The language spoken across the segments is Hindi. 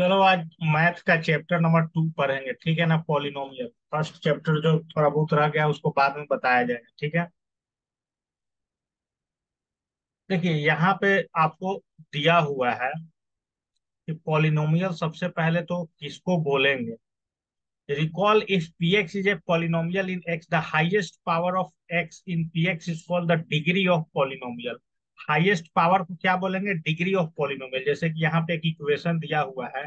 चलो आज मैथ का चैप्टर नंबर 2 पढ़ेंगे, ठीक है ना। पॉलिनोमियल फर्स्ट चैप्टर जो थोड़ा बहुत रह गया उसको बाद में बताया जाएगा, ठीक है। देखिए यहाँ पे आपको दिया हुआ है कि पॉलिनोमियल सबसे पहले तो किसको बोलेंगे। Recall if px is a polynomial in x, the highest power of x in px is called the degree of polynomial। Highest power को क्या बोलेंगे? Degree of polynomial. जैसे कि यहाँ पे एक इक्वेशन दिया हुआ है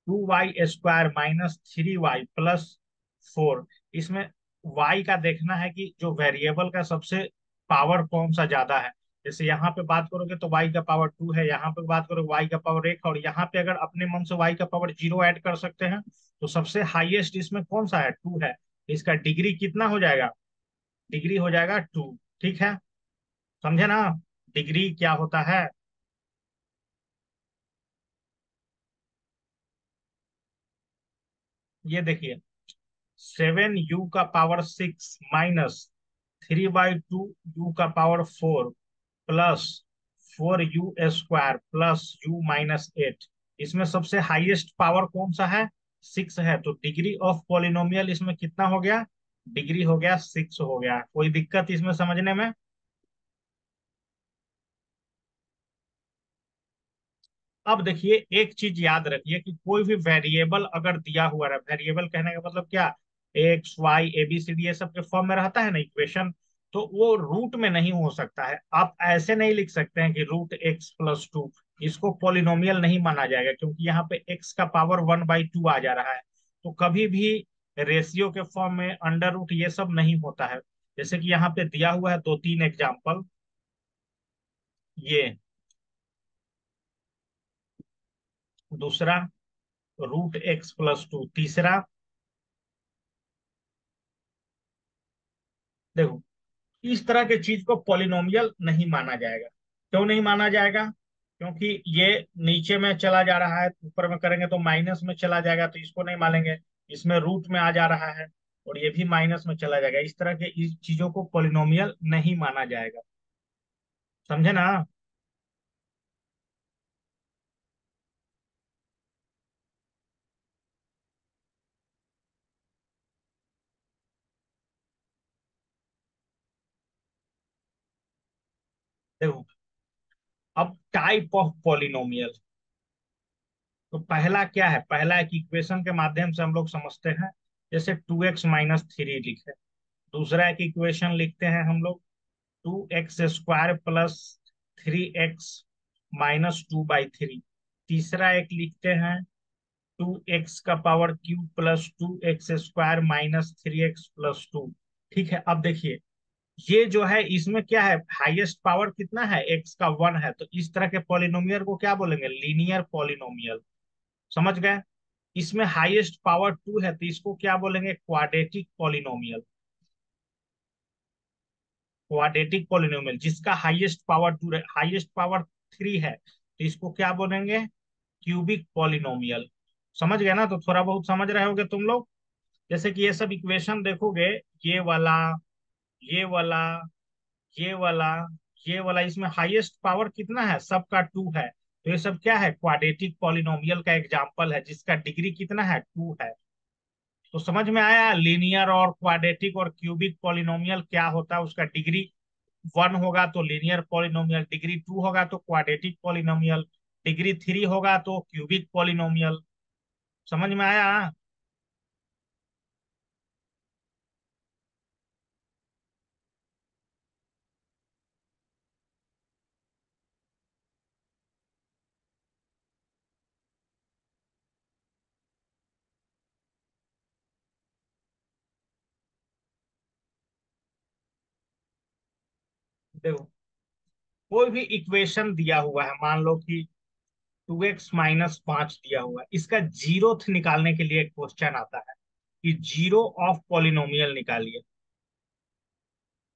2y² माइनस 3y+4। इसमें y का देखना है कि जो वेरिएबल का सबसे पावर कौन सा ज्यादा है। जैसे यहाँ पे बात करोगे तो y का पावर 2 है, यहाँ पे बात करोगे y का पावर 1, और यहाँ पे अगर अपने मन से y का पावर 0 ऐड कर सकते हैं तो सबसे हाईएस्ट इसमें कौन सा है? 2 है। इसका डिग्री कितना हो जाएगा? डिग्री हो जाएगा 2। ठीक है, समझे ना। डिग्री क्या होता है? ये देखिए, 7u का पावर 6 माइनस 3/2 u का power 4 plus 4u² plus u-8। इसमें सबसे हाईएस्ट पावर कौन सा है? 6 है। तो डिग्री ऑफ पॉलिनोमियल इसमें कितना हो गया? डिग्री हो गया 6 हो गया। कोई दिक्कत इसमें समझने में? अब देखिए, एक चीज याद रखिए कि कोई भी वेरिएबल अगर दिया हुआ है, वेरिएबल कहने का मतलब क्या, x y a b c d ये सब के फॉर्म में रहता है ना इक्वेशन, तो वो रूट में नहीं हो सकता है। आप ऐसे नहीं लिख सकते हैं कि √x+2। इसको पॉलिनोमियल नहीं माना जाएगा क्योंकि यहाँ पे x का पावर 1/2 आ जा रहा है। तो कभी भी रेशियो के फॉर्म में अंडर रूट ये सब नहीं होता है। जैसे कि यहाँ पे दिया हुआ है दो तीन एग्जाम्पल। ये दूसरा, √x+2 तीसरा। देखो, इस तरह के चीज को पॉलिनोमियल नहीं माना जाएगा। क्यों नहीं माना जाएगा? क्योंकि ये नीचे में चला जा रहा है, ऊपर में करेंगे तो माइनस में चला जाएगा, तो इसको नहीं मानेंगे। इसमें रूट में आ जा रहा है और ये भी माइनस में चला जाएगा। इस तरह के इस चीजों को पॉलिनोमियल नहीं माना जाएगा। समझे ना। देखो, अब टाइप ऑफ पॉलिनोमियल। तो पहला क्या है? पहला एक इक्वेशन के माध्यम से हम लोग समझते हैं। जैसे 2x-3 लिखे। दूसरा एक इक्वेशन लिखते हैं हम लोग 2x² प्लस 3x-2/3। तीसरा एक लिखते हैं 2x⁻³ plus 2x² minus 3x+2। ठीक है, अब देखिए, ये जो है इसमें क्या है? हाईएस्ट पावर कितना है? x का 1 है। तो इस तरह के पॉलिनोमियल को क्या बोलेंगे? Linear polynomial. समझ गए। इसमें हाईएस्ट पावर 2 है तो इसको क्या बोलेंगे? Quadratic polynomial. क्वाड्रेटिक पॉलिनोमियल जिसका हाईएस्ट पावर 2, हाईएस्ट पावर 3 है तो इसको क्या बोलेंगे? Cubic polynomial. समझ गए ना। तो थोड़ा बहुत समझ रहे होगे तुम लोग। जैसे कि ये सब इक्वेशन देखोगे, ये वाला, ये वाला, ये वाला, ये वाला, इसमें हाईएस्ट पावर कितना है? सबका 2 है। तो ये सब क्या है? क्वाड्रेटिक पॉलिनोमियल का एग्जाम्पल है जिसका डिग्री कितना है? 2 है। तो समझ में आया लीनियर और क्वाड्रेटिक और क्यूबिक पॉलिनोमियल क्या होता है। उसका डिग्री 1 होगा तो लीनियर पॉलिनोमियल, डिग्री 2 होगा तो क्वाड्रेटिक पॉलिनोमियल, डिग्री 3 होगा तो क्यूबिक पॉलिनोमियल। समझ में आया। देखो, कोई भी इक्वेशन दिया हुआ है, मान लो कि 2x-5 दिया हुआ है, इसका जीरोथ निकालने के लिए एक क्वेश्चन आता है कि जीरो ऑफ पॉलिनोमियल निकालिए।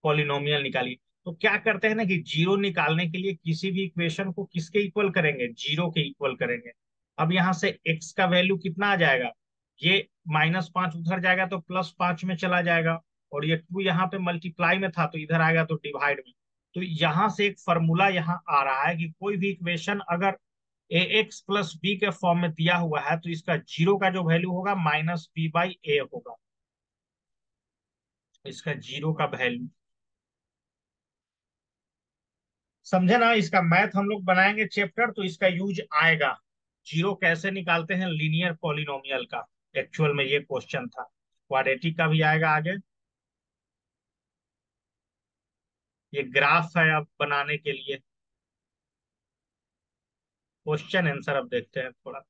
पॉलिनोमियल निकालिए। तो क्या करते हैं ना कि जीरो निकालने के लिए किसी भी इक्वेशन को किसके इक्वल करेंगे? जीरो के इक्वल करेंगे। अब यहाँ से x का वैल्यू कितना आ जाएगा? ये -5 उधर जाएगा तो +5 में चला जाएगा, और ये 2 यहाँ पे मल्टीप्लाई में था तो इधर आएगा तो डिवाइड में। तो यहाँ से एक फॉर्मूला यहाँ आ रहा है कि कोई भी इक्वेशन अगर ए एक्स प्लस बी के फॉर्म में दिया हुआ है, तो इसका जीरो का जो वैल्यू होगा माइनस बी बाई ए होगा, इसका जीरो का वैल्यू। समझे ना? इसका मैथ हम लोग बनाएंगे चैप्टर, तो इसका यूज आएगा। जीरो कैसे निकालते हैं लीनियर पॉलिनोमियल का, एक्चुअल में ये क्वेश्चन था। क्वाड्रेटिक का भी आएगा आगे। ये ग्राफ है अब बनाने के लिए। क्वेश्चन आंसर अब देखते हैं थोड़ा।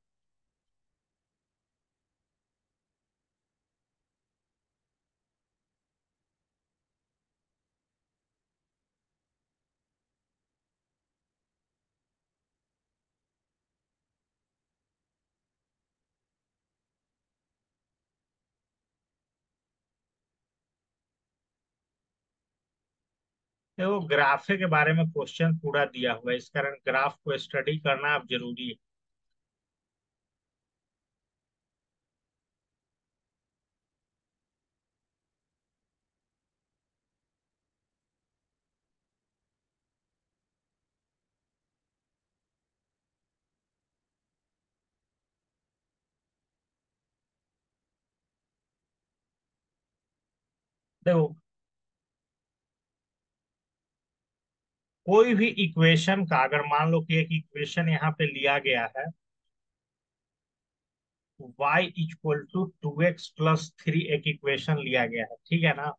देखो ग्राफे के बारे में क्वेश्चन पूरा दिया हुआ है, इस कारण ग्राफ को स्टडी करना अब जरूरी है। देखो कोई भी इक्वेशन का, अगर मान लो कि एक इक्वेशन यहाँ पे लिया गया है, y equal to two x plus three, एक इक्वेशन लिया गया है, ठीक है ना?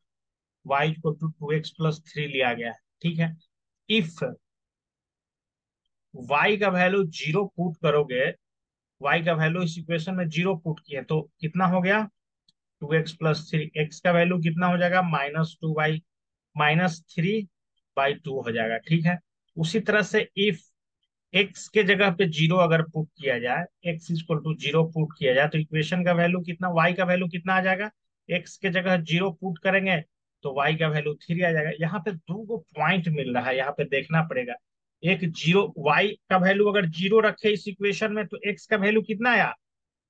y equal to two x plus three लिया गया है, ठीक है। इफ y का वैल्यू जीरो पुट करोगे, y का वैल्यू इस इक्वेशन में जीरो पुट किए तो कितना हो गया? Two x plus three. X का वैल्यू कितना हो जाएगा? Minus two by minus three by two हो जाएगा, ठीक है। उसी तरह से इफ एक्स के जगह पे जीरो अगर पुट किया जाए, x equal to zero put किया जाए, तो इक्वेशन का वैल्यू कितना, वाई का वैल्यू कितना आ जाएगा? एक्स के जगह जीरो पुट करेंगे तो वाई का वैल्यू थ्री आ जाएगा। यहाँ पे दो गो पॉइंट मिल रहा है, यहाँ पे देखना पड़ेगा। एक जीरो, वाई का वैल्यू अगर जीरो रखे इस इक्वेशन में, तो एक्स का वैल्यू कितना आया?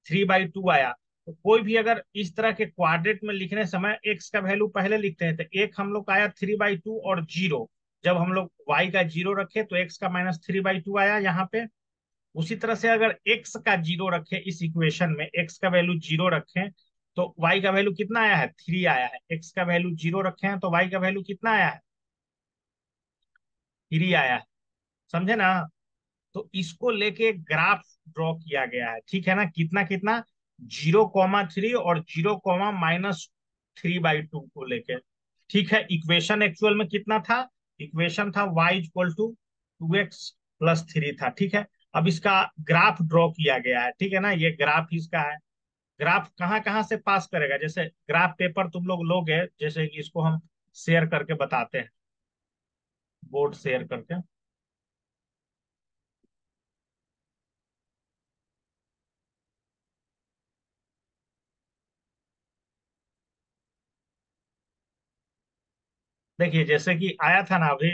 थ्री बाई टू आया। तो कोई भी अगर इस तरह के क्वाड्रेट में लिखने समय एक्स का वैल्यू पहले लिखते हैं, तो एक हम लोग का आया थ्री बाई टू और जीरो। जब हम लोग वाई का जीरो रखे तो एक्स का माइनस थ्री बाई टू आया यहाँ पे। उसी तरह से अगर एक्स का जीरो रखे इस इक्वेशन में, एक्स का वैल्यू जीरो रखें तो वाई का वैल्यू कितना आया है? थ्री आया है। एक्स का वैल्यू जीरो रखे हैं तो वाई का वैल्यू कितना आया है? थ्री आया है। समझे ना? तो इसको लेके एक ग्राफ ड्रॉ किया गया है, ठीक है ना? कितना कितना? जीरो कॉमा थ्री और zero comma minus three by to को लेके, ठीक है। इक्वेशन एक्चुअल में कितना था? इक्वेशन था y equal to two x plus three था, ठीक है। अब इसका ग्राफ ड्रॉ किया गया है, ठीक है ना? ये ग्राफ इसका है। ग्राफ कहाँ कहाँ से पास करेगा? जैसे ग्राफ पेपर तुम लोग लोगे, जैसे कि इसको हम शेयर करके बताते हैं, बोर्ड शेयर करके। देखिए जैसे कि आया था ना अभी,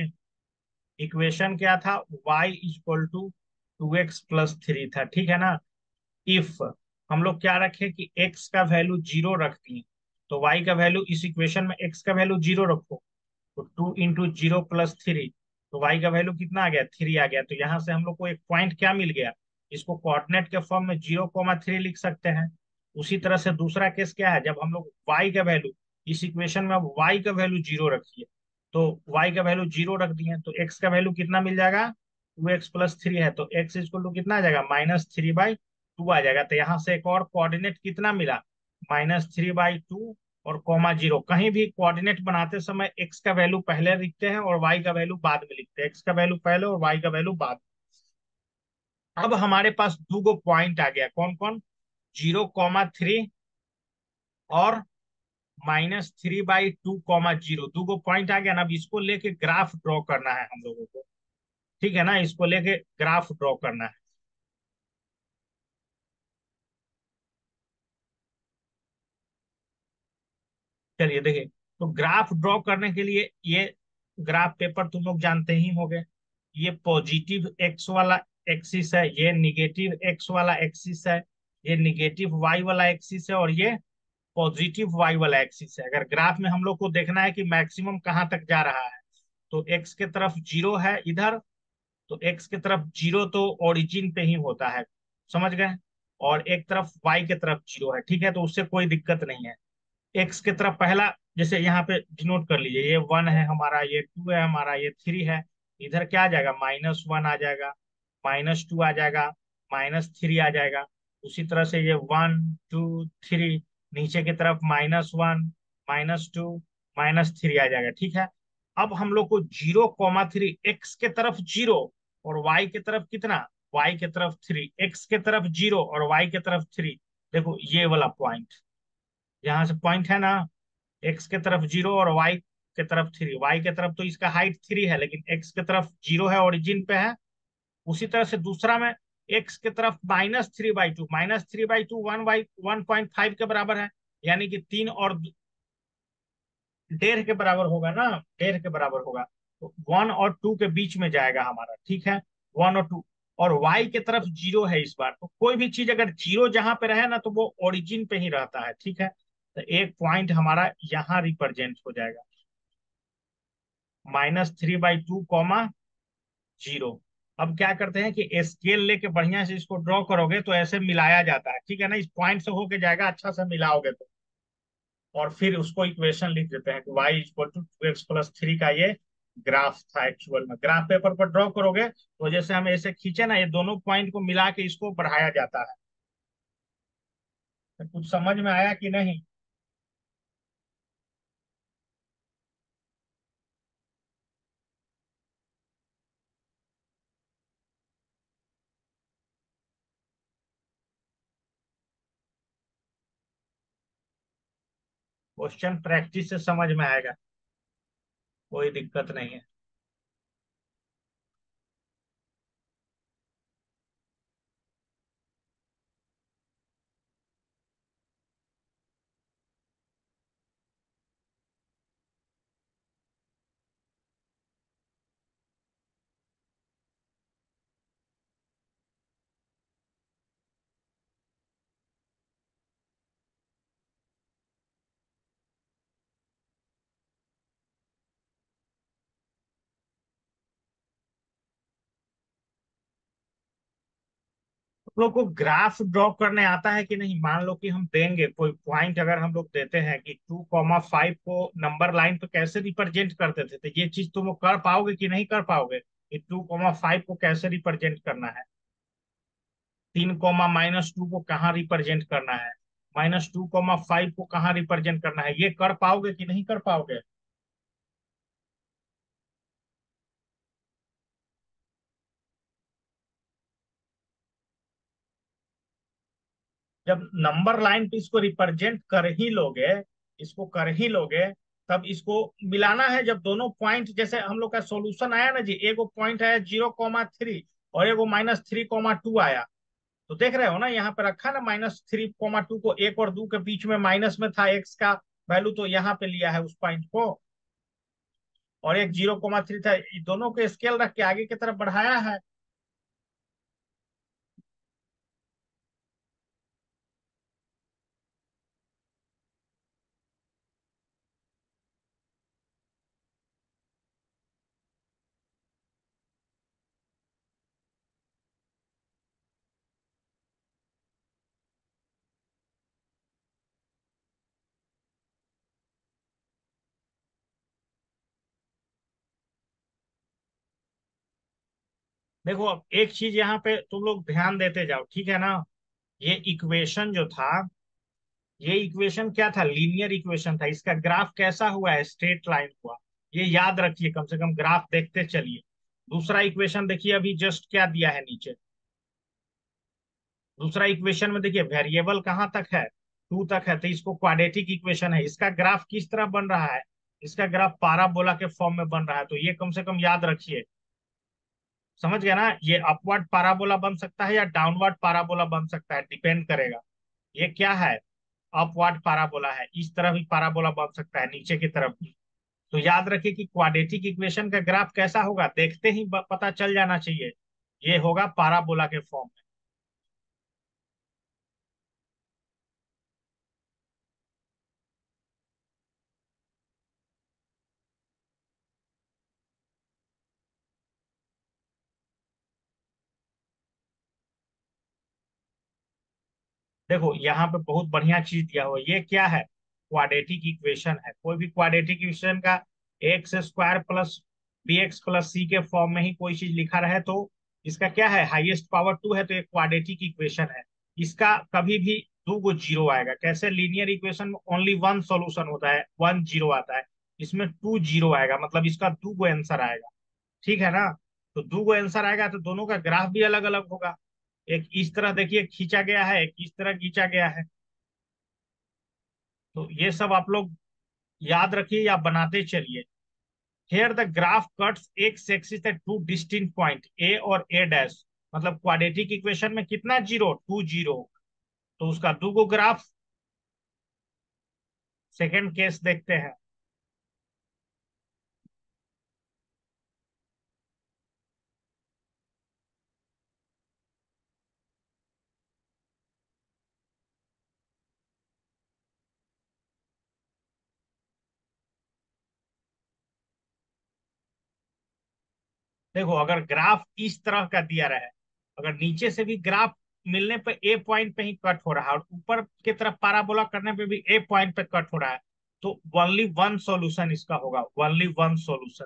इक्वेशन क्या था? y equal to two x plus three था, ठीक है ना? इफ हम लोग क्या रखे कि x का वैल्यू जीरो रख दिए, तो y का वैल्यू इस इक्वेशन में x का वैल्यू जीरो रखो, तो two into zero plus three, तो y का वैल्यू कितना आ गया? थ्री आ गया। तो यहाँ से हम लोग को एक पॉइंट क्या मिल गया? इसको कोऑर्डिनेट के फॉर्म में जीरो कॉमा थ्री लिख सकते हैं। उसी तरह से दूसरा केस क्या है? जब हम लोग y का वैल्यू इस इक्वेशन में, अब y का वैल्यू जीरो रखिए, तो y का वैल्यू जीरो रख दिए तो x का वैल्यू कितना मिल जाएगा? टू एक्स प्लस थ्री है, तो x इक्वल टू कितना आ जाएगा? माइनस थ्री बाई टू आ जाएगा। तो यहाँ से एक और कोऑर्डिनेट कितना मिला? माइनस थ्री बाई टू और कॉमा जीरो। कहीं भी कोऑर्डिनेट बनाते समय एक्स का वैल्यू पहले लिखते हैं और वाई का वैल्यू बाद में लिखते हैं, एक्स का वैल्यू पहले और वाई का वैल्यू बाद में। अब हमारे पास दो गो पॉइंट आ गया, कौन कौन? जीरो कॉमा थ्री और minus three by two comma zero, दो गो पॉइंट आ गया ना। अब इसको लेके ग्राफ ड्रॉ करना है हम लोगों को, ठीक है ना? इसको लेके ग्राफ ड्रॉ करना है। चलिए देखिए, तो ग्राफ ड्रॉ करने के लिए ये ग्राफ पेपर तुम लोग जानते ही होंगे। ये पॉजिटिव एक्स वाला एक्सिस है, ये निगेटिव एक्स वाला एक्सिस है, ये निगेटिव वाई वाला एक्सिस है और ये पॉजिटिव वाई वाला एक्सिस है। अगर ग्राफ में हम लोग को देखना है कि मैक्सिमम कहाँ तक जा रहा है, तो एक्स के तरफ जीरो है इधर तो एक्स की तरफ जीरो तो ओरिजिन पे ही होता है, समझ गए। और एक तरफ वाई की तरफ जीरो है, ठीक है, तो उससे कोई दिक्कत नहीं है। एक्स की तरफ पहला, जैसे यहाँ पे डिनोट कर लीजिए, ये वन है हमारा, ये टू है हमारा, ये थ्री है। इधर क्या आ जाएगा, माइनस वन आ जाएगा, माइनस टू आ जाएगा, माइनस थ्री आ जाएगा। उसी तरह से ये वन टू थ्री, नीचे की तरफ minus one, minus two, minus three आ जाएगा, ठीक है। अब हम लोग को जीरो कॉमा थ्री, एक्स के तरफ जीरो और वाई की तरफ कितना, वाई की तरफ थ्री, एक्स के तरफ जीरो और वाई की तरफ थ्री। देखो ये वाला पॉइंट, यहाँ से पॉइंट है ना, एक्स के तरफ जीरो और वाई के तरफ थ्री। वाई के तरफ तो इसका हाइट थ्री है, लेकिन एक्स के तरफ जीरो है, ओरिजिन पे है। उसी तरह से दूसरा में एक्स के तरफ minus three by to, minus three by to 1/1.5 के बराबर है, यानी कि तीन और डेढ़ के बराबर होगा ना, डेढ़ के बराबर होगा। तो वन और टू के बीच में जाएगा हमारा, ठीक है, वन और टू। और वाई की तरफ जीरो है इस बार, तो कोई भी चीज अगर जीरो जहां पे रहे ना तो वो ओरिजिन पे ही रहता है, ठीक है। तो एक पॉइंट हमारा यहाँ रिप्रेजेंट हो जाएगा, -3/2, 0। अब क्या करते हैं कि स्केल लेके बढ़िया से इसको ड्रॉ करोगे तो ऐसे मिलाया जाता है, ठीक है ना, इस पॉइंट से होके जाएगा, अच्छा से मिलाओगे तो। और फिर उसको इक्वेशन लिख देते हैं कि y = 2x + 3 का ये ग्राफ था। एक्चुअल में ग्राफ पेपर पर ड्रॉ करोगे तो जैसे हम ऐसे खींचे ना, ये दोनों पॉइंट को मिला के इसको बढ़ाया जाता है। तो कुछ समझ में आया कि नहीं? क्वेश्चन प्रैक्टिस से समझ में आएगा, कोई दिक्कत नहीं है। तुम लोग को ग्राफ ड्रॉ करने आता है कि नहीं? मान लो कि हम देंगे कोई पॉइंट, अगर हम लोग देते हैं कि 2,5 को नंबर लाइन पे कैसे रिप्रेजेंट करते थे, तो ये चीज तुम लोग कर पाओगे कि नहीं कर पाओगे, कि 2,5 को कैसे रिप्रेजेंट करना है, 3, -2 को कहाँ रिप्रेजेंट करना है, -2,5 को कहाँ रिप्रेजेंट करना है, ये कर पाओगे कि नहीं कर पाओगे? जब नंबर लाइन पे इसको रिप्रेजेंट कर ही लोगे, इसको कर ही लोगे, तब इसको मिलाना है। जब दोनों पॉइंट, जैसे हम लोग का सॉल्यूशन आया ना जी, एगो पॉइंट आया 0,3 और एगो -3,2 आया। तो देख रहे हो ना, यहाँ पे रखा ना, -3,2 को, एक और दो के बीच में माइनस में था एक्स का वैल्यू, तो यहाँ पे लिया है उस पॉइंट को। और एक 0,3 था, ये दोनों को स्केल रख के आगे की तरफ बढ़ाया है। देखो अब एक चीज यहाँ पे तुम लोग ध्यान देते जाओ, ठीक है ना। ये इक्वेशन जो था, ये इक्वेशन क्या था, लीनियर इक्वेशन था। इसका ग्राफ कैसा हुआ है, स्ट्रेट लाइन हुआ। ये याद रखिए, कम से कम ग्राफ देखते चलिए। दूसरा इक्वेशन देखिए, अभी जस्ट क्या दिया है नीचे। दूसरा इक्वेशन में देखिए वेरिएबल कहाँ तक है, टू तक है, तो इसको क्वाड्रेटिक इक्वेशन है। इसका ग्राफ किस तरह बन रहा है, इसका ग्राफ पाराबोला के फॉर्म में बन रहा है, तो ये कम से कम याद रखिए। समझ गया ना, ये अपवर्ड पाराबोला बन सकता है या डाउनवर्ड पाराबोला बन सकता है, डिपेंड करेगा। ये क्या है, अपवर्ड पाराबोला है। इस तरह भी पाराबोला बन सकता है, नीचे की तरफ भी। तो याद रखिए कि क्वाड्रेटिक इक्वेशन का ग्राफ कैसा होगा, देखते ही पता चल जाना चाहिए। ये होगा पाराबोला के फॉर्म में। देखो यहाँ पे बहुत बढ़िया चीज दिया हुआ है। ये क्या है? क्वाड्रेटिक इक्वेशन है। कोई भी क्वाड्रेटिक इक्वेशन का X square plus B X plus C के फॉर्म में ही कोई चीज लिखा रहे तो इसका क्या है, हाईएस्ट पावर टू है, तो ये क्वाड्रेटिक इक्वेशन है। इसका कभी भी दो गो जीरो आएगा। कैसे? लीनियर इक्वेशन में ओनली वन सॉल्यूशन होता है, वन जीरो आता है। इसमें टू जीरो आएगा, मतलब इसका दो गो आंसर आएगा। ठीक है ना? तो दो गो आंसर आएगा तो दोनों का ग्राफ भी अलग अलग होगा। एक इस तरह देखिए खींचा गया है, एक इस तरह खींचा गया है। तो ये सब आप लोग याद रखिए या बनाते चलिए। Here the graph cuts x axis at two distinct point a और ए डैश। मतलब क्वाड्रेटिक इक्वेशन में कितना जीरो? To zero. तो उसका दो गो ग्राफ। सेकंड केस देखते हैं। देखो अगर ग्राफ इस तरह का दिया रहे, अगर नीचे से भी ग्राफ मिलने पे ए पॉइंट पे ही कट हो रहा है और ऊपर की तरफ पाराबोला करने पे भी ए पॉइंट पे कट हो रहा है, तो ओनली वन सॉल्यूशन इसका होगा, ओनली वन सॉल्यूशन।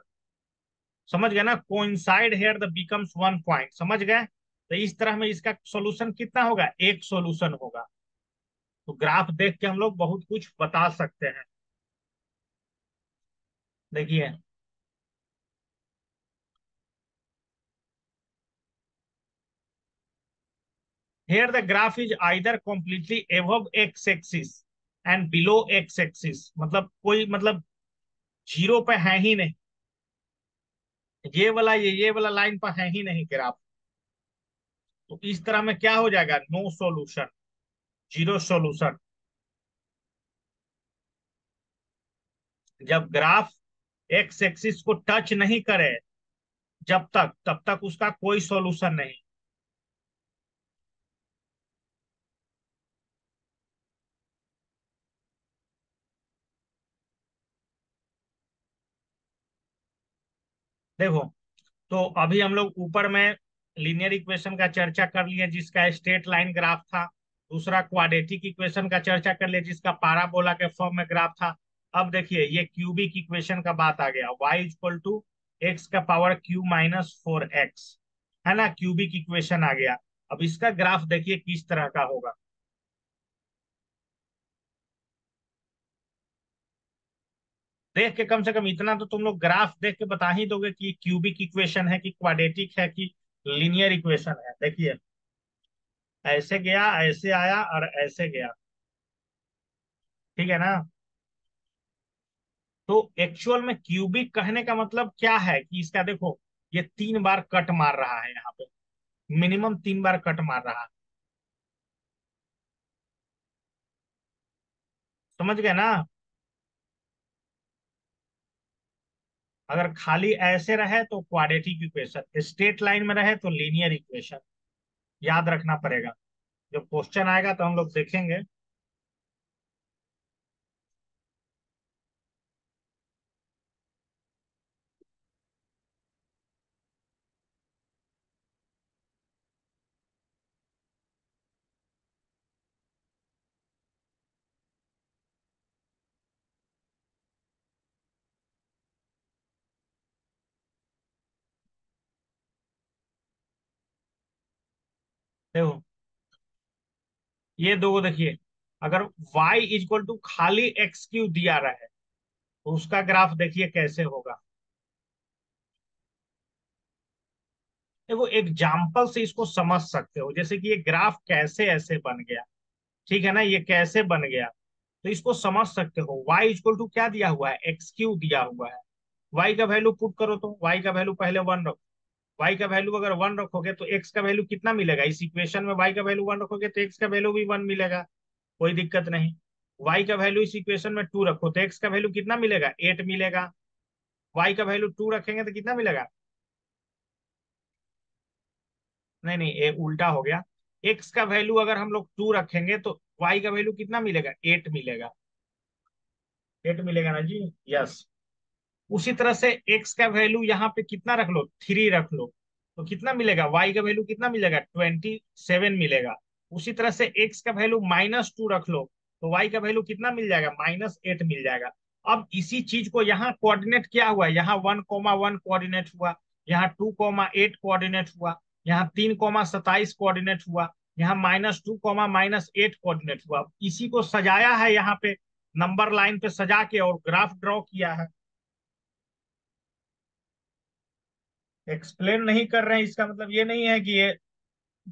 समझ गए ना? Coincide here the becomes one point. समझ गए? तो इस तरह में इसका सॉल्यूशन कितना होगा? एक सॉल्यूशन होगा। तो ग्राफ देख के हम लोग बहुत कुछ बता सकते हैं। देखिए, here the graph is either completely above x axis and below x axis। मतलब कोई मतलब जीरो पे है ही नहीं। ये वाला लाइन पर है ही नहीं ग्राफ। तो इस तरह में क्या हो जाएगा? No solution, zero solution. जब ग्राफ एक्स एक्सिस को टच नहीं करे, जब तक तब तक उसका कोई सॉल्यूशन नहीं। देखो, तो अभी हम लोग ऊपर में लीनियर इक्वेशन का चर्चा कर लिए जिसका स्ट्रेट लाइन ग्राफ था। दूसरा क्वाड्रेटिक इक्वेशन का चर्चा कर लिया जिसका पाराबोला के फॉर्म में ग्राफ था। अब देखिए ये क्यूबिक इक्वेशन का बात आ गया। y इक्वल टू एक्स का power Q minus four x, है ना? क्यूबिक इक्वेशन आ गया। अब इसका ग्राफ देखिए किस तरह का होगा। देख के कम से कम इतना तो तुम लोग ग्राफ देख के बता ही दोगे कि क्यूबिक इक्वेशन है कि क्वाड्रेटिक है कि लीनियर इक्वेशन है। देखिए, ऐसे गया, ऐसे आया और ऐसे गया। ठीक है ना? तो एक्चुअल में क्यूबिक कहने का मतलब क्या है कि इसका देखो, ये तीन बार कट मार रहा है यहाँ पे, मिनिमम तीन बार कट मार रहा है। समझ गए ना? अगर खाली ऐसे रहे तो क्वाड्रेटिक इक्वेशन, स्ट्रेट लाइन में रहे तो लीनियर इक्वेशन। याद रखना पड़ेगा। जब क्वेश्चन आएगा तो हम लोग देखेंगे। देखो ये दो देखिए, अगर y इक्वल टू खाली एक्स क्यू दिया रहे तो उसका ग्राफ देखिए कैसे होगा। देखो एग्जाम्पल से इसको समझ सकते हो, जैसे कि ये ग्राफ कैसे ऐसे बन गया। ठीक है ना? ये कैसे बन गया तो इसको समझ सकते हो। y इक्वल टू क्या दिया हुआ है? एक्स क्यू दिया हुआ है। y का वैल्यू पुट करो तो y का वैल्यू पहले वन रखो। y का वैल्यू अगर वन रखोगे तो x का वैल्यू कितना मिलेगा? इस इक्वेशन में y का वैल्यू वन रखोगे तो x का वैल्यू भी वन मिलेगा। कोई दिक्कत नहीं। y का वैल्यू इस इक्वेशन में टू रखो तो x का वैल्यू कितना मिलेगा? एट मिलेगा। y का वैल्यू टू रखेंगे तो कितना मिलेगा? नहीं नहीं, ये उल्टा हो गया। x का वैल्यू अगर हम लोग टू रखेंगे तो y का वैल्यू कितना मिलेगा? एट मिलेगा। एट मिलेगा ना जी? यस। उसी तरह से x का वैल्यू यहाँ पे कितना रख लो? थ्री रख लो तो कितना मिलेगा? y का वैल्यू कितना मिलेगा? ट्वेंटी सेवन मिलेगा। उसी तरह से एक्स का वैल्यू -2 रख लो तो वाई का वैल्यू कितना मिल जाएगा, -8 मिल जाएगा। अब इसी चीज को यहाँ कोऑर्डिनेट क्या हुआ, यहाँ 1,1 कोऑर्डिनेट हुआ, यहाँ 2,8 कोऑर्डिनेट हुआ, यहाँ 3,27 कोऑर्डिनेट हुआ, यहाँ -2, -8 कोऑर्डिनेट हुआ। इसी को सजाया है यहाँ पे, नंबर लाइन पे सजा के और ग्राफ ड्रॉ किया है। एक्सप्लेन नहीं कर रहे हैं इसका मतलब ये नहीं है कि ये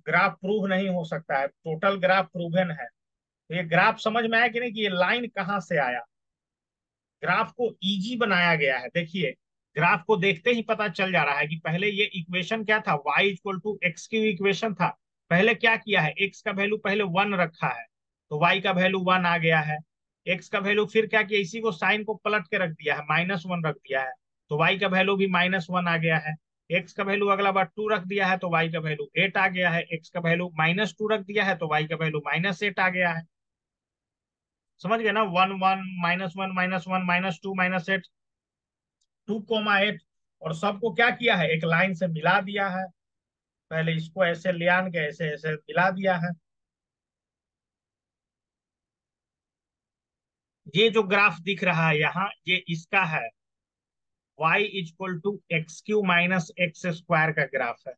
ग्राफ प्रूव नहीं हो सकता है, टोटल ग्राफ प्रूवन है। तो ये ग्राफ समझ में आया कि नहीं, कि ये लाइन कहाँ से आया। ग्राफ को इजी बनाया गया है, देखिए ग्राफ को देखते ही पता चल जा रहा है कि पहले ये इक्वेशन क्या था, y = x की इक्वेशन था। पहले क्या किया है, x का वैल्यू पहले 1 रखा है तो y का वैल्यू 1 आ गया है। x का वैल्यू फिर क्या किया, इसी को साइन को पलट के रख दिया है, -1 रख दिया है तो y का वैल्यू भी -1 आ गया है। x का वैल्यू अगला बार 2 रख दिया है तो y का वैल्यू 8 आ गया है। x का वैल्यू -2 रख दिया है तो y का वैल्यू -8 आ गया है। समझ गए ना, 1 1 -1 -1 -2 -8, 2,8। और सबको क्या किया है, एक लाइन से मिला दिया है। पहले इसको ऐसे ले आन के ऐसे ऐसे मिला दिया है। ये जो ग्राफ दिख रहा है यहाँ, ये इसका है, y = x³ - x² का ग्राफ है।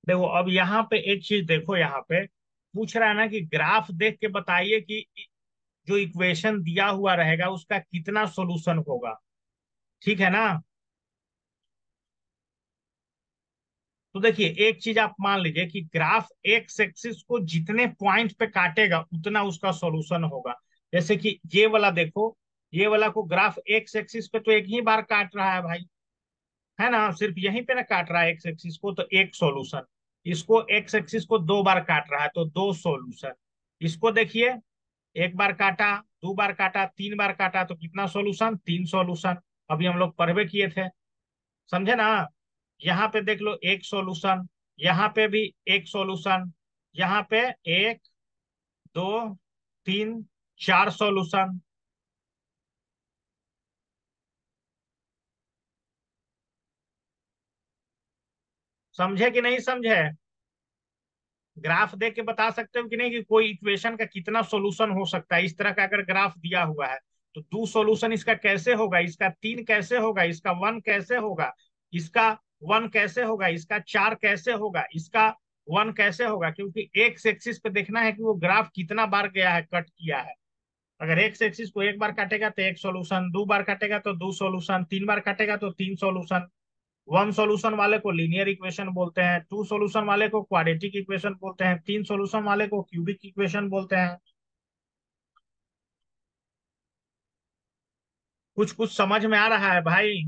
देखो अब यहाँ पे एक चीज देखो, यहाँ पे पूछ रहा है ना कि ग्राफ देख के बताइए कि जो इक्वेशन दिया हुआ रहेगा उसका कितना सॉल्यूशन होगा। ठीक है ना। तो देखिए एक चीज आप मान लीजिए कि ग्राफ एक्स एक्सिस को जितने पॉइंट पे काटेगा उतना उसका सॉल्यूशन होगा। जैसे कि ये वाला देखो, ये वाला को ग्राफ एक्स एक्सिस पे तो एक ही बार काट रहा है भाई, है ना, सिर्फ यहीं पे ना काट रहा है एक्स एक्सिस को, तो एक सॉल्यूशन। इसको एक्स एक्सिस को 2 बार काट रहा है तो 2 सॉल्यूशन। इसको देखिए, एक बार काटा, 2 बार काटा, 3 बार काटा तो कितना सॉल्यूशन, 3 सॉल्यूशन। अभी हम लोग पढ़वे किए थे, समझे ना। यहाँ पे देख लो एक सॉल्यूशन, यहाँ पे भी एक सॉल्यूशन, यहाँ पे 1 2 3 4 सॉल्यूशन। समझे कि नहीं समझे। ग्राफ देख के बता सकते हो कि नहीं कि कोई इक्वेशन का कितना सॉल्यूशन हो सकता है। इस तरह का अगर ग्राफ दिया हुआ है तो 2 सॉल्यूशन इसका कैसे होगा, इसका 3 कैसे होगा, इसका 1 कैसे होगा, इसका 1 कैसे होगा, इसका 4 कैसे होगा, इसका 1 कैसे होगा, क्योंकि एक्स एक्सिस पे देखना है कि वो ग्राफ कितना बार गया है, कट किया है। अगर एक्स एक्सिस को 1 बार काटेगा तो 1 सॉल्यूशन, 2 बार काटेगा तो 2 सॉल्यूशन, 3 बार काटेगा तो 3 सॉल्यूशन। 1 सॉल्यूशन वाले को लीनियर इक्वेशन बोलते हैं, 2 सॉल्यूशन वाले को क्वाड्रेटिक इक्वेशन बोलते हैं, 3 सॉल्यूशन वाले को क्यूबिक इक्वेशन बोलते हैं। कुछ कुछ समझ में आ रहा है भाई।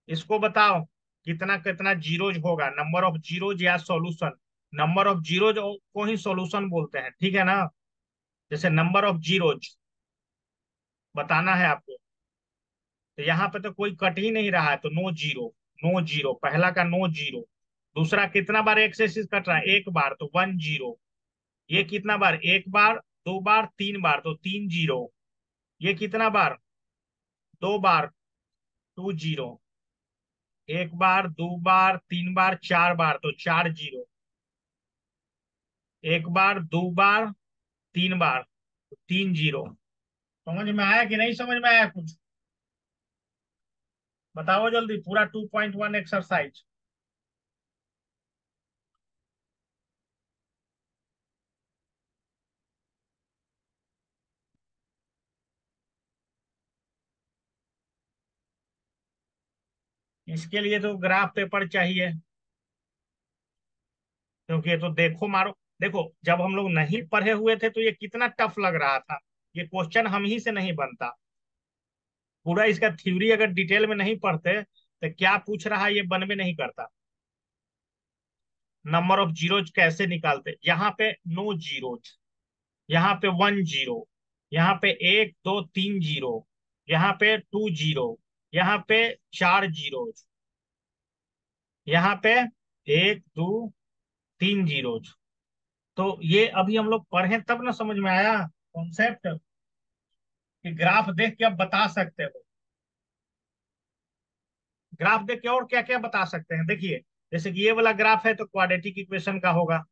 इसको बताओ कितना कितना जीरोज होगा, नंबर ऑफ जीरोज या सॉल्यूशन। नंबर ऑफ जीरोज को ही सॉल्यूशन बोलते हैं, ठीक है ना। जैसे नंबर ऑफ जीरोज बताना है आपको, तो यहाँ पे तो कोई कट ही नहीं रहा है तो नो जीरो। नो जीरो पहला का, नो जीरो। दूसरा कितना बार एक्स एक्सिस कट रहा है, 1 बार तो 1 जीरो। ये कितना बार, 1 बार, 2 बार, 3 बार तो 3 जीरो। ये कितना बार, 2 बार, 2 जीरो। 1 बार, 2 बार, 3 बार, 4 बार तो 4 जीरो। 1 बार, 2 बार, 3 बार तो 3 जीरो। समझ में आया कि नहीं समझ में आया कुछ, बताओ जल्दी, पूरा 2.1 एक्सरसाइज। इसके लिए तो ग्राफ पेपर चाहिए, क्योंकि ये तो देखो मारो देखो, जब हम लोग नहीं पढ़े हुए थे तो ये कितना टफ लग रहा था। ये क्वेश्चन हम ही से नहीं बनता। पूरा इसका थ्योरी अगर डिटेल में नहीं पढ़ते तो क्या पूछ रहा है ये बन में नहीं करता। नंबर ऑफ जीरोज कैसे निकालते, यहाँ पे नो जीरोज, यहाँ पे वन जीरो, यहाँ पे एक दो तीन जीरो, यहाँ पे टू जीरो, यहाँ पे चार जीरोज, यहाँ पे एक दो तीन जीरोज। तो ये अभी हम लोग पढ़े तब ना समझ में आया कॉन्सेप्ट, कि ग्राफ देख के आप बता सकते हो। ग्राफ देख के और क्या क्या बता सकते हैं, देखिए। जैसे कि ये वाला ग्राफ है तो क्वाड्रेटिक इक्वेशन का होगा,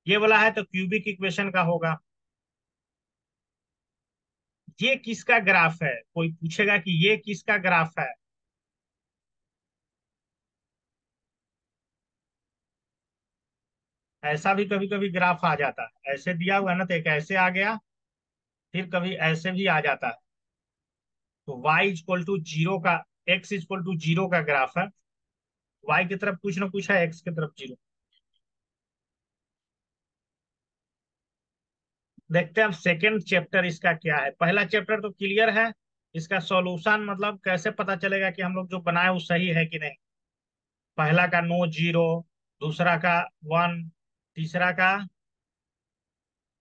ये वाला है तो क्यूबिक इक्वेशन का होगा। ये किसका ग्राफ है, कोई पूछेगा कि ये किसका ग्राफ है। ऐसा भी कभी कभी ग्राफ आ जाता है, ऐसे दिया हुआ है ना तो एक ऐसे आ गया, फिर कभी ऐसे भी आ जाता है। तो y इक्वल टू जीरो का, x इक्वल टू जीरो का ग्राफ है। y की तरफ कुछ ना कुछ है, x की तरफ जीरो। देखते हैं अब सेकेंड चैप्टर इसका क्या है। पहला चैप्टर तो क्लियर है, इसका सॉल्यूशन मतलब कैसे पता चलेगा कि हम लोग जो बनाए वो सही है कि नहीं। पहला का नो जीरो, दूसरा का वन, तीसरा का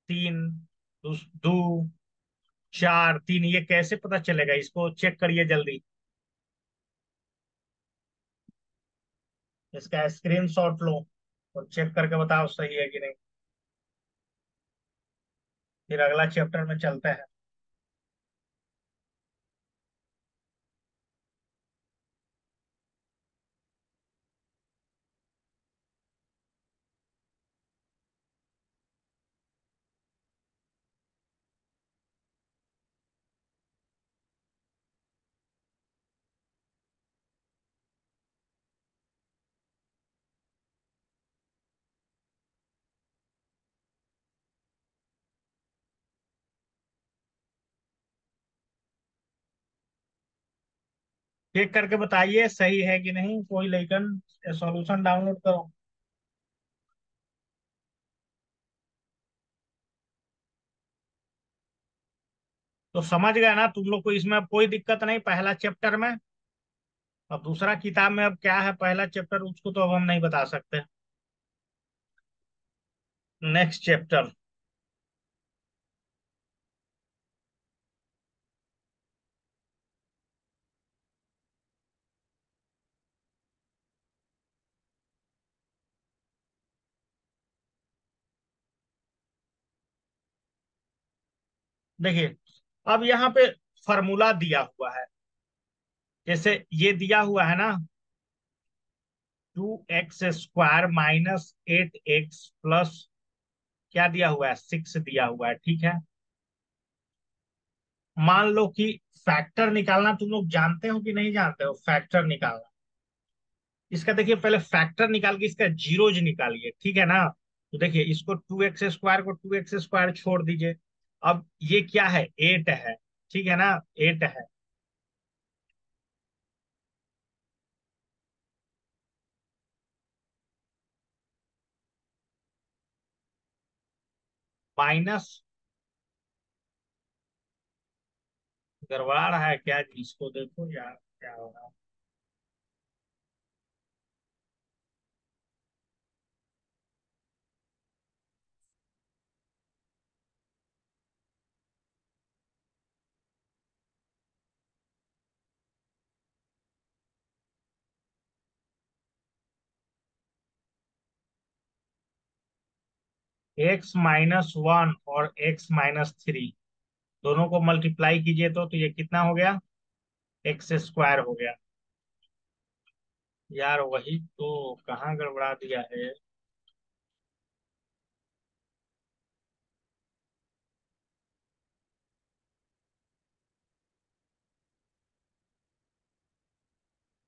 तीन, दो, चार, तीन, ये कैसे पता चलेगा, इसको चेक करिए जल्दी। इसका स्क्रीनशॉट लो और चेक करके बताओ सही है कि नहीं। फिर अगला चैप्टर में चलते हैं। चेक करके बताइए सही है कि नहीं, कोई लेकिन सॉल्यूशन डाउनलोड करो। तो समझ गए ना तुम लोग को, इसमें अब कोई दिक्कत नहीं पहला चैप्टर में। अब दूसरा किताब में अब क्या है, पहला चैप्टर उसको तो अब हम नहीं बता सकते। Next chapter. देखिए, अब यहाँ पे फॉर्मूला दिया हुआ है। जैसे ये दिया हुआ है ना, 2x² माइनस 8x प्लस, क्या दिया हुआ है, 6 दिया हुआ है, ठीक है। मान लो कि फैक्टर निकालना तुम लोग जानते हो कि नहीं जानते हो, फैक्टर निकालना। इसका देखिए, पहले फैक्टर निकाल के इसका जीरोज निकालिए, ठीक है ना। तो देखिए, इसको 2x² को 2x² छोड़ दीजिए। अब ये क्या है, 8 है, ठीक है ना, 8 है। माइनस, गड़बड़ा रहा है क्या, इसको देखो यार क्या हो रहा है। x-1 और x-3 दोनों को मल्टीप्लाई कीजिए तो ये कितना हो गया, x² हो गया। यार वही तो, कहाँ गड़बड़ा दिया है।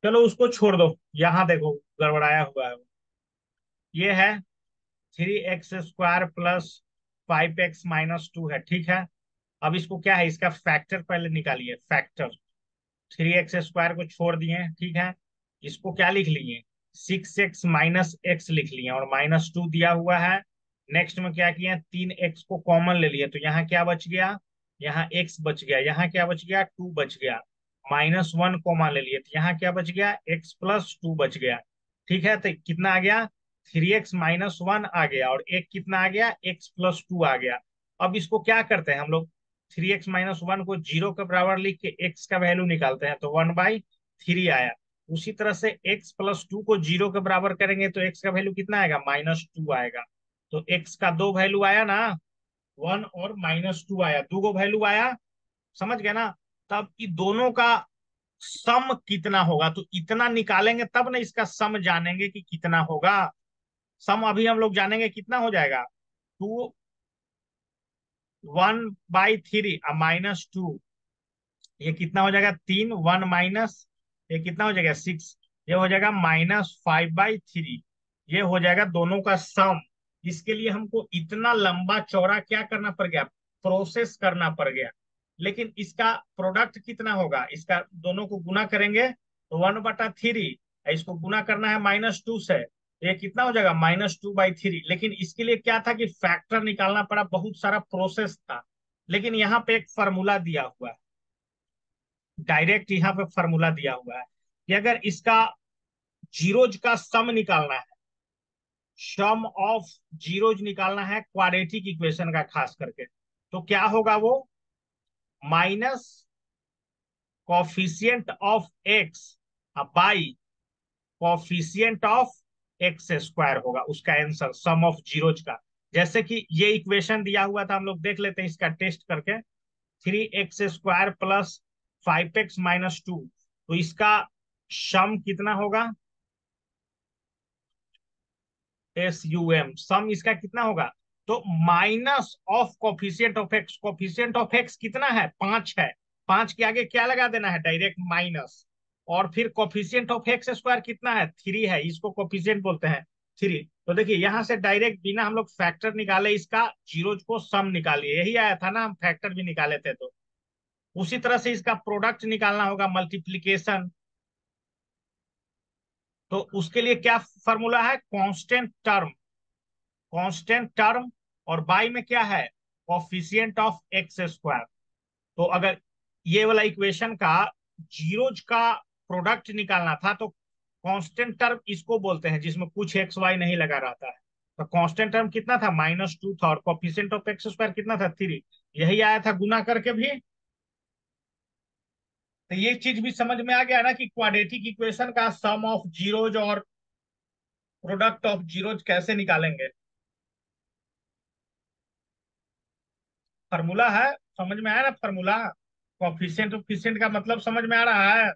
चलो उसको छोड़ दो, यहाँ देखो गड़बड़ाया हुआ है। ये है 3x² प्लस 5x-2 है, ठीक है। अब इसको क्या है, इसका फैक्टर पहले निकालिए, फैक्टर। 3x² को छोड़ दिए, ठीक है। इसको क्या लिख लिए, 6x-x लिख लिए, और -2 दिया हुआ है। नेक्स्ट में क्या किया, 3x को कॉमन ले लिए, तो यहाँ क्या बच गया, यहाँ x बच गया, यहाँ क्या बच गया, 2 बच गया। -1 कॉमन ले लिए, तो यहाँ क्या बच गया, x+2 बच गया। ठीक है, तो कितना आ गया, 3x-1 आ गया, और एक कितना आ गया, x+2 आ गया। अब इसको क्या करते हैं हम लोग, 3x-1 को 0 के बराबर लिख के x का वैल्यू निकालते हैं, तो 1/3 आया। उसी तरह से x+2 को 0 के बराबर करेंगे तो x का वैल्यू कितना आएगा, -2 आएगा। तो x का दो वैल्यू आया ना, 1 और -2 आया, दो गो वैल्यू आया, समझ गए ना। तब इन दोनों का सम कितना होगा, तो इतना निकालेंगे तब ना इसका सम जानेंगे कि कितना होगा। सम अभी हम लोग जानेंगे कितना हो जाएगा, 2, 1/3 -2, ये कितना हो जाएगा, 3, 1 माइनस, ये कितना हो जाएगा, 6, ये हो जाएगा -5/3। ये हो जाएगा दोनों का सम। इसके लिए हमको इतना लंबा चौड़ा क्या करना पड़ गया, प्रोसेस करना पड़ गया। लेकिन इसका प्रोडक्ट कितना होगा, इसका दोनों को गुना करेंगे तो 1/3, इसको गुना करना है -2 से, तो ये कितना हो जाएगा, -2/3। लेकिन इसके लिए क्या था कि फैक्टर निकालना पड़ा, बहुत सारा प्रोसेस था। लेकिन यहाँ पे एक फॉर्मूला दिया हुआ है, डायरेक्ट यहाँ पे फॉर्मूला दिया हुआ है कि अगर इसका जीरोज का सम निकालना है, सम ऑफ जीरोज निकालना है क्वाड्रेटिक इक्वेशन का खास करके, तो क्या होगा वो, minus coefficient of x by coefficient of x² होगा उसका आंसर, सम ऑफ जीरोज का। जैसे कि ये इक्वेशन दिया हुआ था, हम लोग देख लेते हैं इसका टेस्ट करके, 3x² प्लस 5x-2, तो इसका सम कितना होगा, SUM, सम इसका कितना होगा, तो minus of coefficient of x, coefficient of x कितना है, 5 है, 5 के आगे क्या लगा देना है, डायरेक्ट माइनस। और फिर कोफिशिएंट ऑफ x² कितना है, 3 है, इसको कोफिशिएंट बोलते हैं 3। तो देखिए यहां से डायरेक्ट बिना हम लोग फैक्टर निकाले इसका जीरोज को सम निकालिए, यही आया था ना, हम फैक्टर भी निकाले थे। तो उसी तरह से इसका प्रोडक्ट निकालना होगा, मल्टीप्लीकेशन। तो उसके लिए क्या फॉर्मूला है, कांस्टेंट टर्म, कांस्टेंट टर्म, और बाई में क्या है, कोफिशिएंट ऑफ x²। तो अगर ये वाला इक्वेशन का जीरोज का प्रोडक्ट निकालना था, तो कांस्टेंट टर्म इसको बोलते हैं जिसमें कुछ एक्स वाई नहीं लगा रहता है। तो कांस्टेंट टर्म कितना था, -2 था, और कोफिशिएंट ऑफ x² कितना था, 3। यही आया था गुना करके भी। तो ये चीज भी समझ में आ गया ना कि क्वाड्रेटिक इक्वेशन का सम ऑफ जीरोज और प्रोडक्ट ऑफ जीरोज कैसे निकालेंगे। फार्मूला है, समझ में आया ना फार्मूला, कोफिशिएंट ऑफिशिएंट का मतलब समझ में आ रहा है।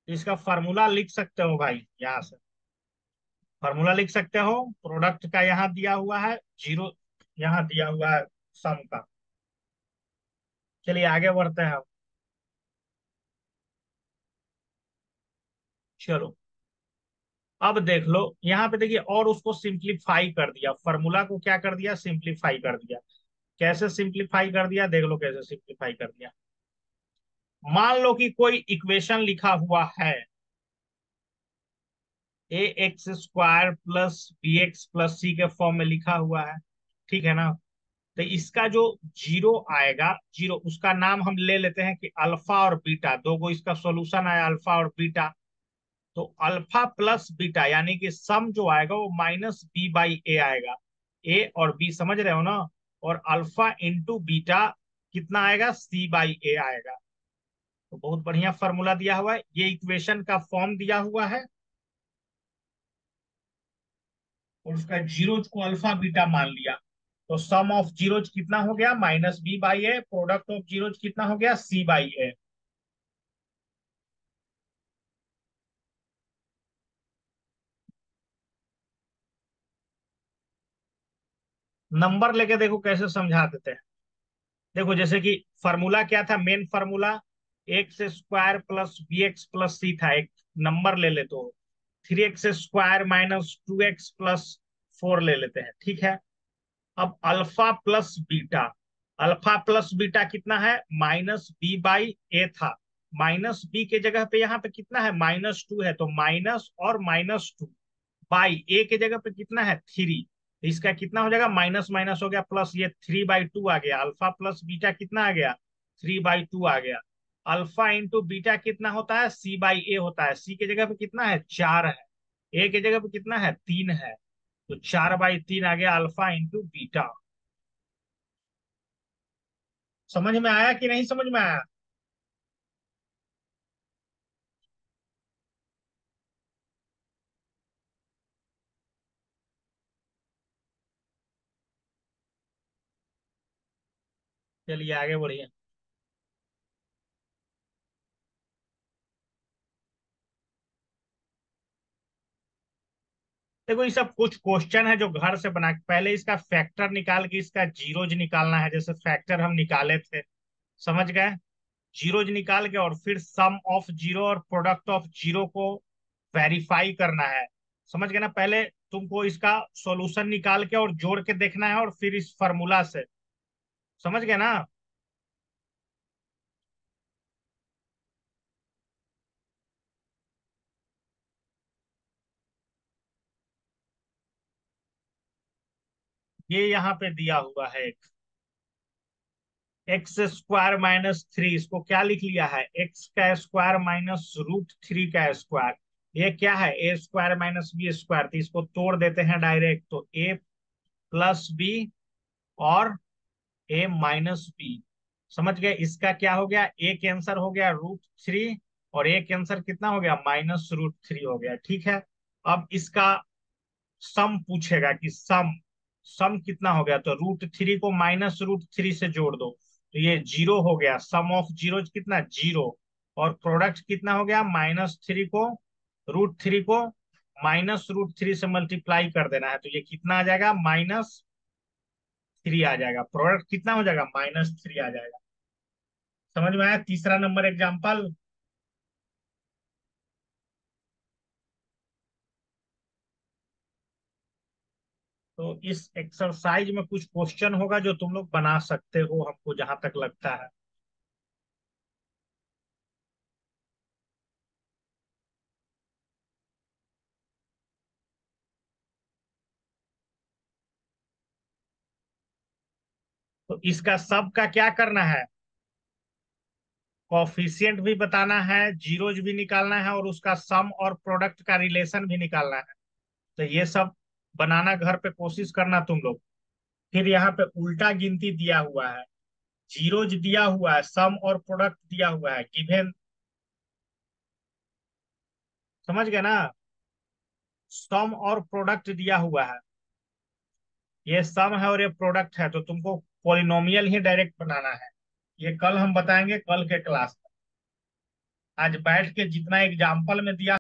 इसका फार्मूला लिख सकते हो भाई, यहाँ से फार्मूला लिख सकते हो, प्रोडक्ट का यहाँ दिया हुआ है, जीरो यहाँ दिया हुआ है, सम का। चलिए आगे बढ़ते हैं हम। चलो अब देख लो, यहाँ पे देखिए, और उसको सिंप्लीफाई कर दिया, फार्मूला को क्या कर दिया, सिंप्लीफाई कर दिया। कैसे सिंप्लीफाई कर दिया, देख लो कैसे सिंप्लीफाई कर दिया। मान लो कि कोई इक्वेशन लिखा हुआ है, ax² plus bx plus c के फॉर्म में लिखा हुआ है, ठीक है ना। तो इसका जो जीरो आएगा, जीरो, उसका नाम हम ले लेते हैं कि अल्फा और बीटा, दो गो इसका सॉल्यूशन है, अल्फा और बीटा। तो अल्फा प्लस बीटा यानी कि सम जो आएगा वो -b/a आएगा, ए और बी समझ रहे हो ना। और अल्फा इंटू बीटा कितना आएगा, c/a आएगा। तो बहुत बढ़िया फॉर्मूला दिया हुआ है, ये इक्वेशन का फॉर्म दिया हुआ है, और उसका जीरोज को अल्फा बीटा मान लिया। तो सम ऑफ जीरोज कितना हो गया, -b/a, प्रोडक्ट ऑफ जीरोज कितना हो गया, c/a। नंबर लेके देखो कैसे समझा देते हैं। देखो जैसे कि फॉर्मूला क्या था, main formula x² plus bx plus c था, एक नंबर ले ले तो 3x² -2x+4 ले लेते हैं, ठीक है। अब alpha plus beta, alpha plus beta कितना है, -b/a था, माइनस बी के जगह पे यहाँ पे कितना है, -2 है, तो माइनस और -2 बाई ए के जगह पे कितना है, 3। इसका कितना हो जाएगा, माइनस माइनस हो गया प्लस, ये 3/2 आ गया, अल्फा प्लस बीटा कितना आ गया, 3/2 आ गया। अल्फा इंटू बीटा कितना होता है, C/A होता है। सी के जगह पे कितना है, 4 है। ए के जगह पे कितना है, 3 है। तो 4/3 आ गया अल्फा इंटू बीटा। समझ में आया कि नहीं समझ में आया? चलिए आगे बढ़िए। देखो ये सब कुछ क्वेश्चन है जो घर से बना के, पहले इसका फैक्टर निकाल के इसका जीरोज निकालना है, जैसे फैक्टर हम निकाले थे, समझ गए। जीरोज निकाल के और फिर सम ऑफ जीरो और प्रोडक्ट ऑफ जीरो को वेरीफाई करना है, समझ गए ना। पहले तुमको इसका सॉल्यूशन निकाल के और जोड़ के देखना है, और फिर इस फॉर्मूला से, समझ गए ना। ये यहाँ पे दिया हुआ है, x² - 3, इसको क्या लिख लिया है, एक्स का स्क्वायर माइनस √3 का स्क्वायर। ये क्या है, a² - b², तो इसको तोड़ देते हैं डायरेक्ट, तो a+b और a-b, समझ गए। इसका क्या हो गया, a कैंसर हो गया √3, और a कैंसर कितना हो गया, -√3 हो गया, ठीक है। अब इसका सम पूछेगा कि सम सम कितना हो गया, तो √3 को -√3 से जोड़ दो, तो ये 0 हो गया। सम ऑफ जीरो कितना, 0। और प्रोडक्ट कितना हो गया, -3 को √3 को -√3 से मल्टीप्लाई कर देना है, तो ये कितना आ जाएगा, -3 आ जाएगा। प्रोडक्ट कितना हो जाएगा, -3 आ जाएगा। समझ में आया, तीसरा नंबर एग्जाम्पल। तो इस एक्सरसाइज में कुछ क्वेश्चन होगा जो तुम लोग बना सकते हो, हमको जहां तक लगता है। तो इसका सब का क्या करना है, कॉफिशिएंट भी बताना है, जीरोज भी निकालना है, और उसका सम और प्रोडक्ट का रिलेशन भी निकालना है। तो ये सब बनाना घर पे कोशिश करना तुम लोग। फिर यहाँ पे उल्टा गिनती दिया हुआ है, जीरोज दिया हुआ है, सम और प्रोडक्ट दिया हुआ है, गिवन, समझ गए ना। सम और प्रोडक्ट दिया हुआ है, ये सम है और ये प्रोडक्ट है, तो तुमको पॉलिनोमियल ही डायरेक्ट बनाना है। ये कल हम बताएंगे, कल के क्लास में। आज बैठ के जितना एग्जाम्पल में दिया